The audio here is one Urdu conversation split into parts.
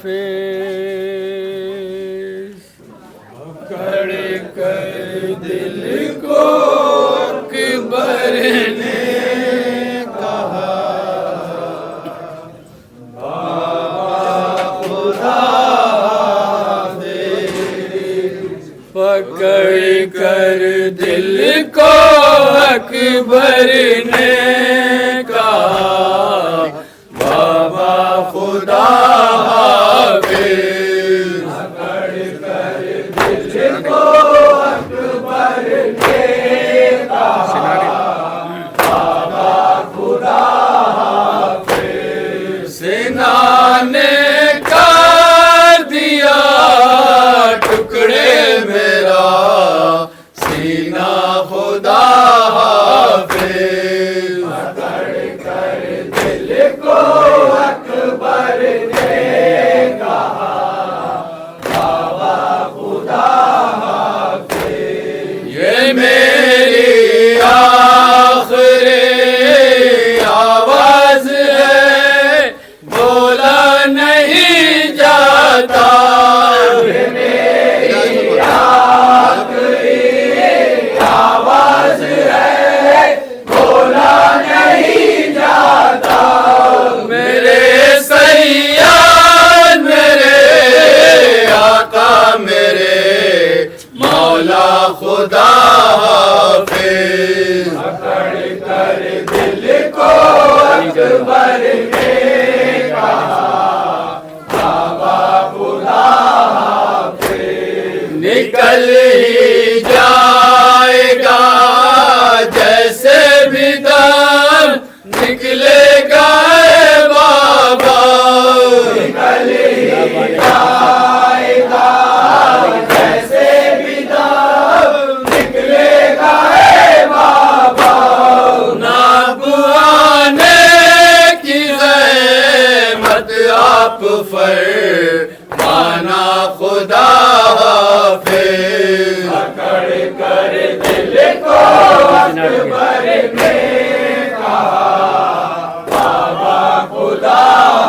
حافظ پکڑ کر دل کو اکبر نے کہا بابا خدا حافظ پکڑ کر دل کو اکبر نے کہا بابا خدا حافظ پکڑ کر دل کو اکبر نے کہا بابا خدا حافظ سینا نے کر دیا ٹکڑے میرا سینہ خدا حافظ پکڑ کر دل کو اکبر نے کہا بابا خدا حافظ یہ میری آخری آواز ہے بولا نہیں جاتا یہ میری آخری آواز ہے بولا نہیں جاتا میرے سیاد میرے آقا میرے مولا خدا حافظ پکڑ کر دل کو اکبر نے کہا بابا خدا حافظ نکل ہی جائے گا جیسے بھی دم نکلے گا اے بابا نکل ہی جائے گا جیسے بھی دم نکلے گا اے بابا ناب آنے کی زحمت آپ فرمانا خدا حافظ پکڑ کر دل کو اکبر نے کہا بابا خدا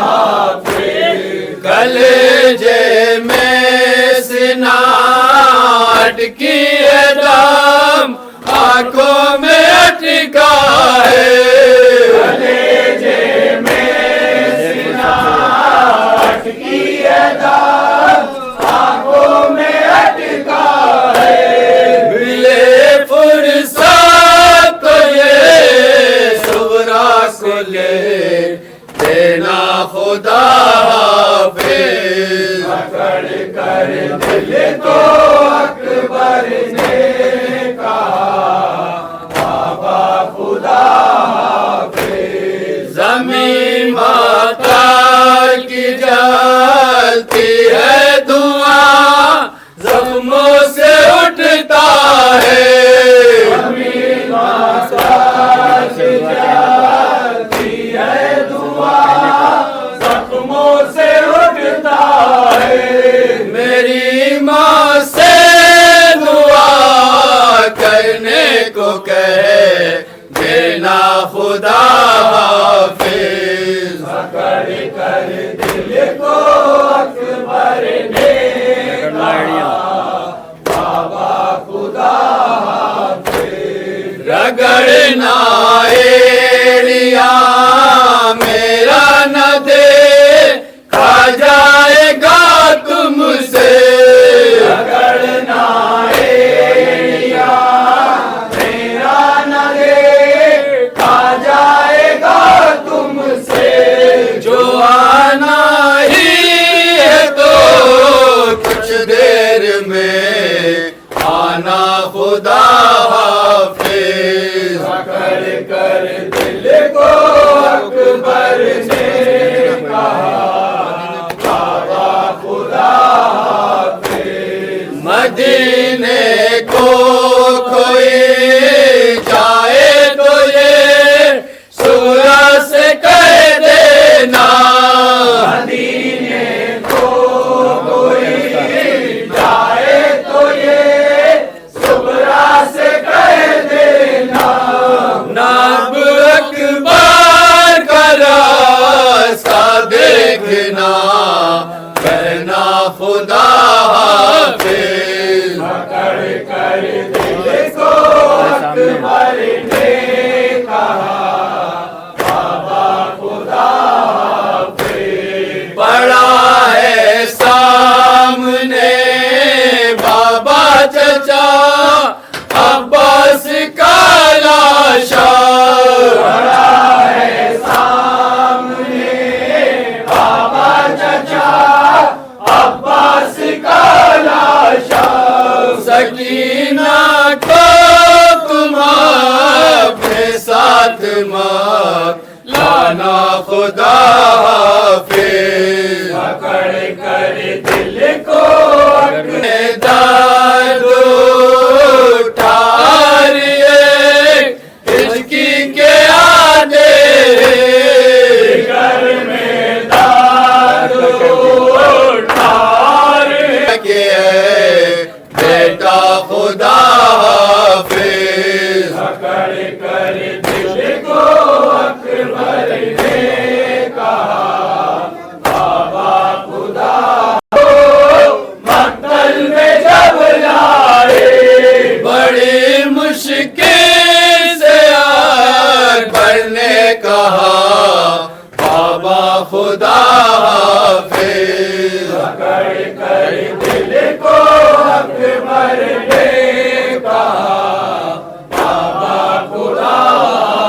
حافظ کلیجے میں سینہ اٹکی ہے دم آنکھوں میں اٹکا ہے کلیجے میں سینہ اٹکی ہے دم آنکھوں میں اٹکا ہے ملے فرصت تو یہ صبرا کو لے دینا خدا حافظ پکڑ کر دل کو اکبر نے کہا بابا خدا حافظ زمین ماتا کی جلتی ہے دعا زخموں سے اٹھتا ہے زمین ماتا کی جلتی ہے دعا زخموں سے اٹھتا ہے میری ماں سے دعا کرنے کو کہے دینا خدا حافظ پکڑ کر دل کو اکبر نے کہا بابا خدا حافظ رگڑنا ایڑیا میرا نہ دے کھا جائے گا تم سے رگڑنا ایڑیا میرا نہ دے کھا جائے گا تم سے جو آنا ہی ہے تو کچھ دیر میں آنا خدا حافظ پکڑ کر دل کو اکبر نے کہا بابا خدا حافظ مدینے کو کوئی جائے تو یہ سورہ سے کہہ دینا مدینے کو کوئی جائے تو یہ سورہ سے کہہ دینا ناب اکبر کا راستہ دیکھنا لانا خدا حافظ پکڑ کر دل کو اکبر نے کہا بابا خدا حافظ پڑا ہے سامنے بابا چچا عباس کا لاشا پڑا ہے سامنے بابا چچا عباس کا لاشا سکینہ کو تم اپنے ساتھ مت لانا خدا حافظ پکڑ کر دل کو اپنے داد اٹھار عشق کے آدھے گھر میں داد اٹھار کے بیٹا خدا حافظ پکڑ کر دل کو اکبر نے کہا بابا خدا مقتل میں جب لائے بڑی مشکل سے اکبر نے کہا بابا خدا حافظ پکڑ کر دل کو اکبر نے کہا بابا خدا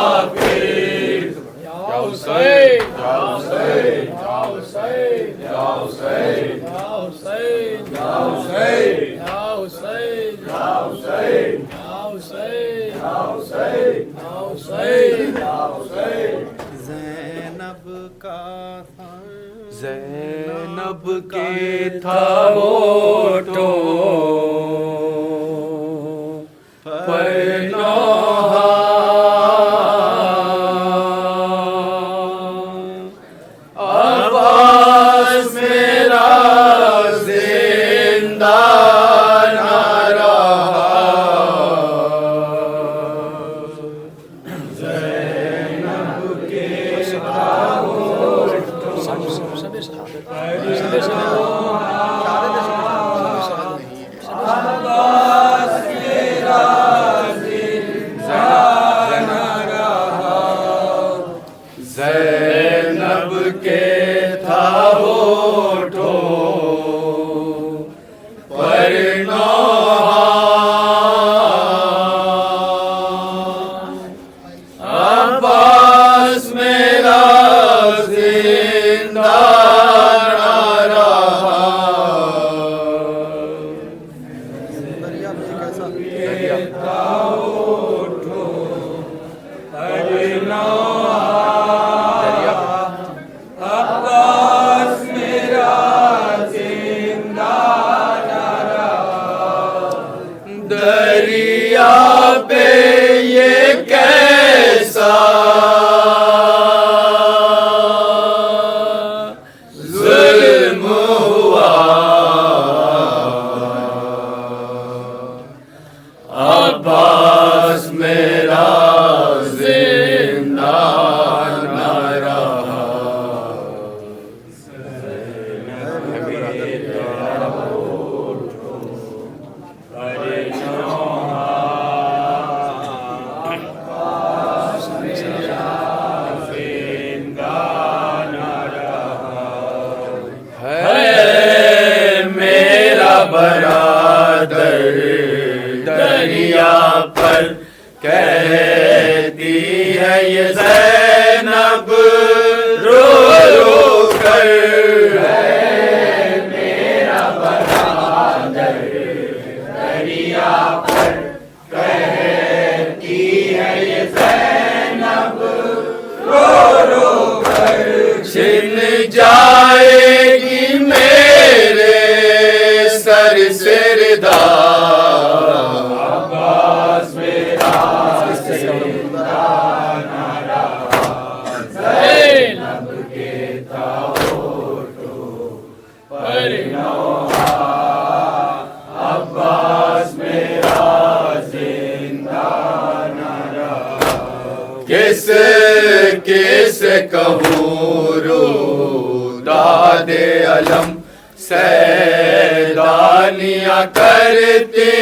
حافظ یا حسین یا حسین یا حسین یا حسین یا حسین یا حسین یا حسین یا حسین یا حسین یا حسین یا حسین یا حسین زینب کے تھا ہوٹوں پر نوحہ عباس میرا زندہ نہ رہا زینب کے تھا زینب کے تھا ہوٹوں پر نوحہ عباس میرا زندہ نہ رہا دریا پہ یہ کیسا ظلم ہوا عباس میرا زندہ نہ رہا برادر دریا پر کہتی ہے یہ زینب رو رو کر ہے میرا برادر دریا پر کہتی ہے یہ زینب رو رو کر چھن جائے گی میرے سر سے ردا عباس میرا زندہ نہ رہا زینب کے تھا ہوٹوں پر نوحہ عباس میرا زندہ نہ رہا کس کس کہوں رو داد علم سیدانیاں کرتے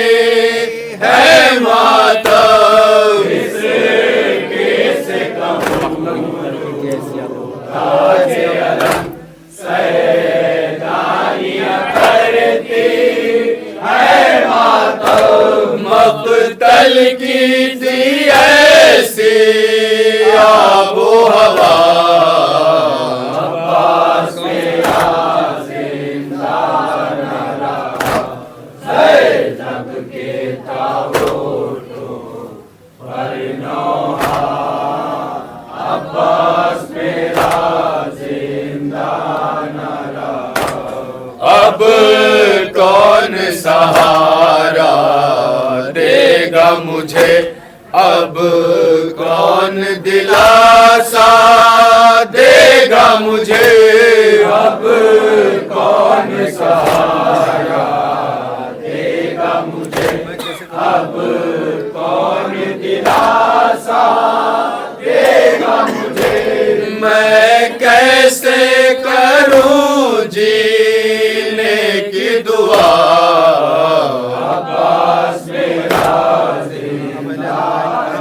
ہیں ماتم، کس سے کہوں تاج علم سیدانیاں کرتے ہیں ماتم، مقتل کی تھی ایسی آب و ہوا، عباس میرا زندہ نہ رہا، زینب کے تابوتوں پر نوحہ، عباس میرا زندہ نہ رہا، اب کون سہارا دے گا مجھے، اب کون دلاسا دے گا مجھے، اب کون سہارا دے گا مجھے، اب کون دلاسا دے گا مجھے، میں کیسے کروں جینے کی دعا، عباس میرا زندہ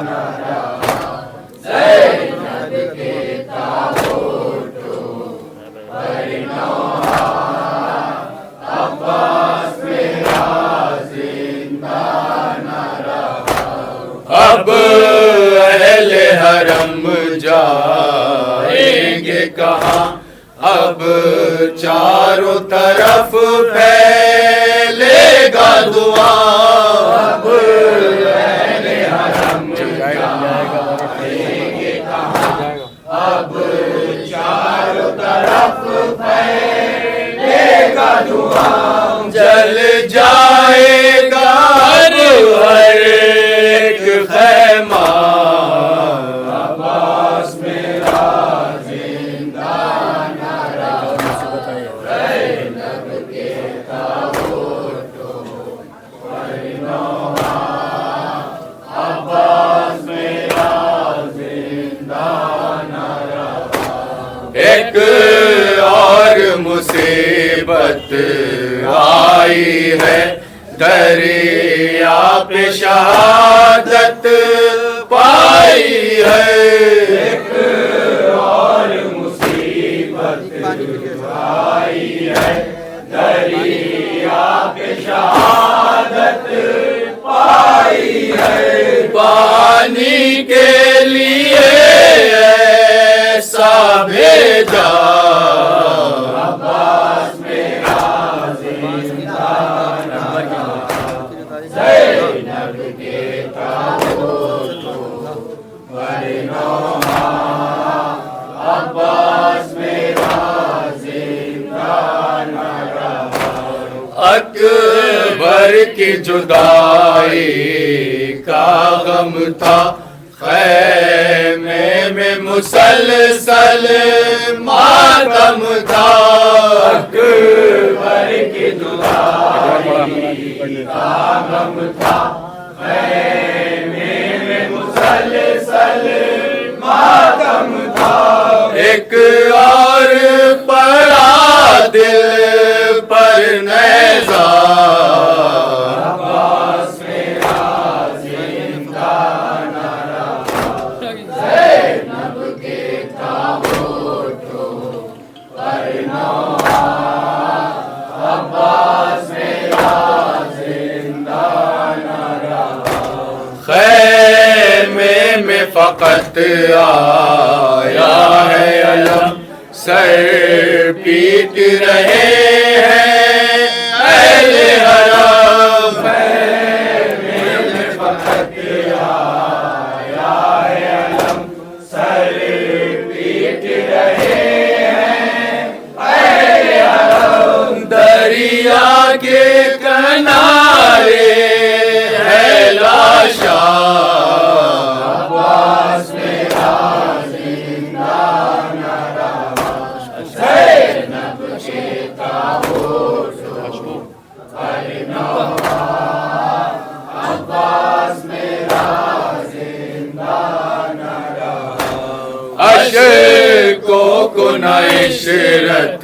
نہ رہا، زینب کے تابوتوں پر نوحہ، عباس میرا زندہ نہ رہا، اب اہل حرم جائیں گے کہاں، اب چاروں طرف پھیلے گا دعا، اب اہل حرم جائیں گے کہاں، اب چاروں طرف پھیلے گا دعا، جل جائے گا ہر ایک خیمہ، عباس میرا زندہ نہ رہا، زینب کے تابوتوں پر نوحہ، عباس میرا زندہ نہ رہا، ایک اور مصیبت آئی ہے، دریا پہ شہادت پائی ہے، ایک اور مصیبت آئی ہے، دریا پہ شہادت پائی ہے، پانی کے لیے ایسا بھیجا، عباس میرا زندہ نہ رہا، زینب کے تابوتوں پر نوحہ، عباس میرا زندہ نہ رہا، اکبر کی جدائی کا غم تھا، خیمے میں مسلسل ماتم تھا، اکبر کی جدائی کا غم تھا، خیمے میں مسلسل ماتم تھا، ایک اور پڑا دل پر نیزہ، عباس میرا زندہ نہ رہا، زینب کے تابوتوں پر نوحہ، عباس میرا زندہ نہ رہا، خیمے میں فقط آیا ہے علم، سر پیٹ رہے ہیں اہل حرم، خیمے میں فقط آیا ہے علم، سر پیٹ رہے ہیں اہل حرم، دریا کے کنارے ہے لاشا، عباس میرا زندہ نہ رہا، زینب کے تابوتوں پر نوحہ، عباس میرا زندہ نہ رہا، عشقوں کو نہ عشرت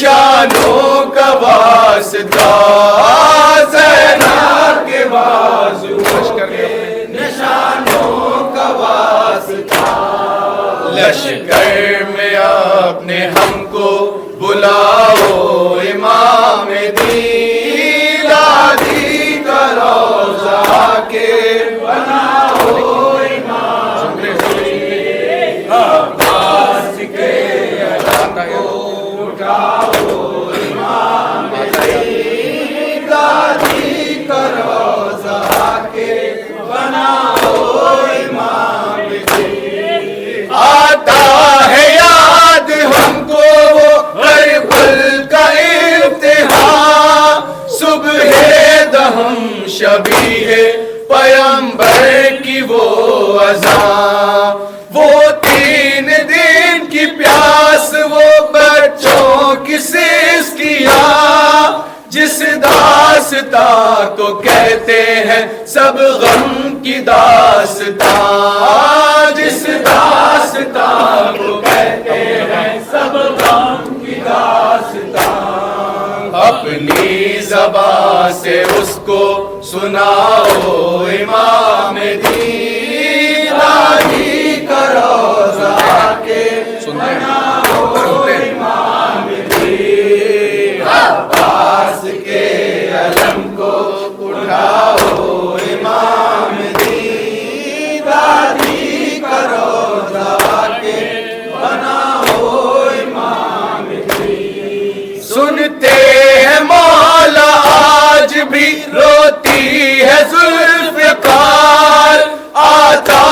نشانوں کا واسطہ، زینب کے بازو کے نشانوں کا واسطہ، لشکر میں اپنے ہم کو بلاؤ، امام دین دادی کا روضہ کے بناؤ امام دین، عباس کے علم کو اٹھاؤ امام دین دادی کا روضہ کے بناؤ امام دین۔ آتا ہے یاد ہم کو وہ کربل کا امتحان، صبح دہم شبیہ پیمبر کی وہ اذان، وہ 3 دن کی پیاس، وہ بچوں کی سسکیاں، جس داستاں کو کہتے ہیں سب غم کی داستاں، جس داستاں کو کہتے ہیں سب غم کی داستاں، اپنی زبان سے اس کو سناؤ امام دین دادی کا روضہ کے بناؤ امام دین، عباس کے علم کو اٹھاؤ امام دین دادی کا روضہ کے بناؤ امام دین۔ سنتے ہیں مولا آج بھی روتی ہے ذوالفقار، آتا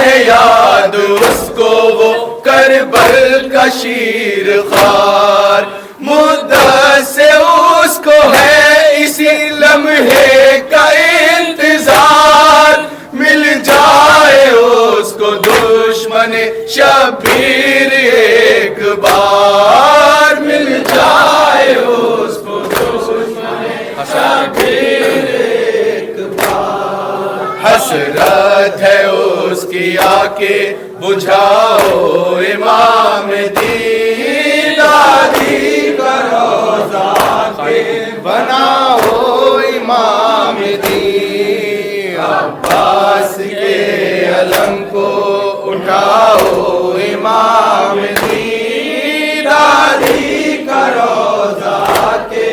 ہے یاد اس کو وہ کربل کا شیر خوار، مدت سے اس کو ہے اسی لمحے کا انتظار، مل جائے اس کو دشمن شبیر ایک بار، مل جائے اس کو دشمن شبیر ایک بار، حسرت ہے اس کی آ کے بجھاؤ امام دین دادی کا روضہ کے بناؤ امام دین، عباس کے علم کو اٹھاؤ امام دین دادی کا روضہ کے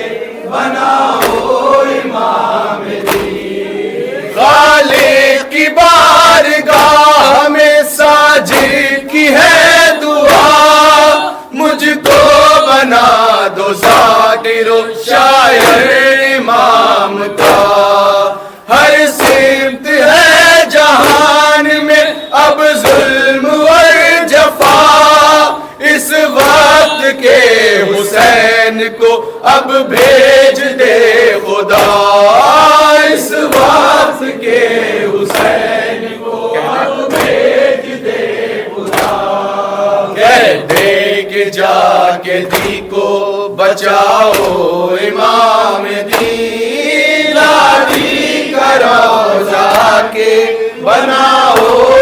بناؤ امام دین، خالق کی بارگاہ میں ساجد کی ہے دعا، مجھ کو بنا دو ذاکر و شاعر امام کا، ہر سمت ہے جہان میں اب ظلم اور جفا، اس وقت کے حسین کو اب بھیج دے خدا، اس وقت کے حسین کو اب بھیج دے خدا، کہہ دے کہ جا کے دی کو بچاؤ امام دین دادی کا روضہ کے بناؤ